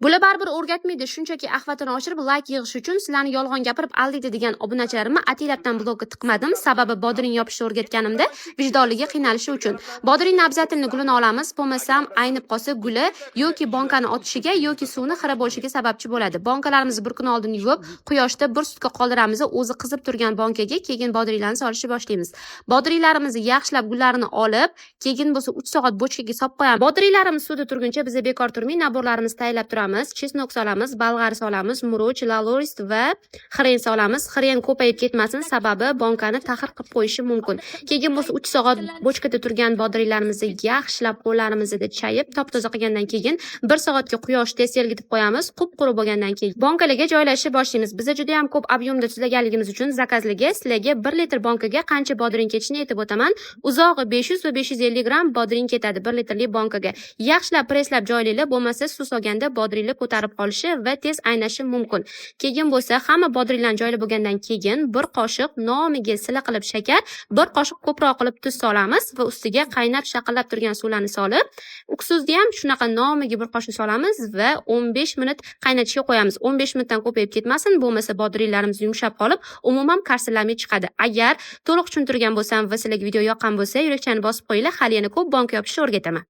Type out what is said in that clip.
Bular baribir o'rgatmaydi, shunchaki ahvatini oshirib, layk yig'ish uchun sizlarni yolg'on gapirib aldaydi degan obunachilarimni ataylabdan blogga tiqmadim. Sababi bodring yopishni o'rgatganimda vijdonligi qiynalishi uchun. Bodringni obязательно gulini olamiz, bo'lmasam aynib qolsa guli yoki bonkani otishiga yoki suvni xira bo'lishiga sababchi bo'ladi. Bonkalarimizni bir kun oldin yuvib, quyoshda 1 sutka qoldiramiz, o'zi qizib turgan bonkaga keyin bodringlarni solishni boshlaymiz. Bodringlarimizni yaxshilab gullarini olib, keyin bo'lsa 3 soat bochkaga solib qo'yamiz. Bodringlarimiz suvda turguncha biz bekor turmay naborlarimizni tayyorlab turamiz. Chesnok solamiz, bolg'ar solamiz, murch, lalorist va xiren solamiz. Xiren ko'payib ketmasin, sababi bonkani tahir qilib qo'yishi mumkin. Keyin bo'lsa 3 soat bochkada turgan bodringlarimizni yaxshilab qo'llarimizda chayib, top-toza qilgandan keyin 1 soatga quyoshda selgitib qo'yamiz. Qup-quruq bo'lgandan keyin bonkalarga joylashni boshlaymiz. Bizda juda ham ko'p ob'yomda tuzlaganligimiz uchun zakazlarga sizlarga 1 litr bonkaga qancha bodring ketishini aytib o'taman. Uzog'i 500 va 550 gram bodring ketadi 1 litrli bonkaga. Yaxshilab presslab joylaylar, bo'lmasa suv solganda bodringlar ko'tarib qolishi va tez aynashi mumkin. Keyin bo'lsa hamma bodringlarni joylab bo'lgandan keyin 1 qoshiq nomiga sila qilib shakar, 1 qoshiq ko'proq qilib tuz solamiz va ustiga qaynab shaqillab turgan suvlarni solib, uksuzni ham shunaqa nomiga 1 qoshiq solamiz va 15 minut qaynatishga qo'yamiz. 15 minutdan ko'payib ketmasin, bo'lmasa bodringlarimiz yumshab qolib, umuman qarsillamay chiqadi. Agar to'liq tushuntirgan bo'lsam va sizlarga video yoqqan bo'lsa, yurakchani bosib qo'yinglar, hali yana ko'p bonka yopishni o'rgataman.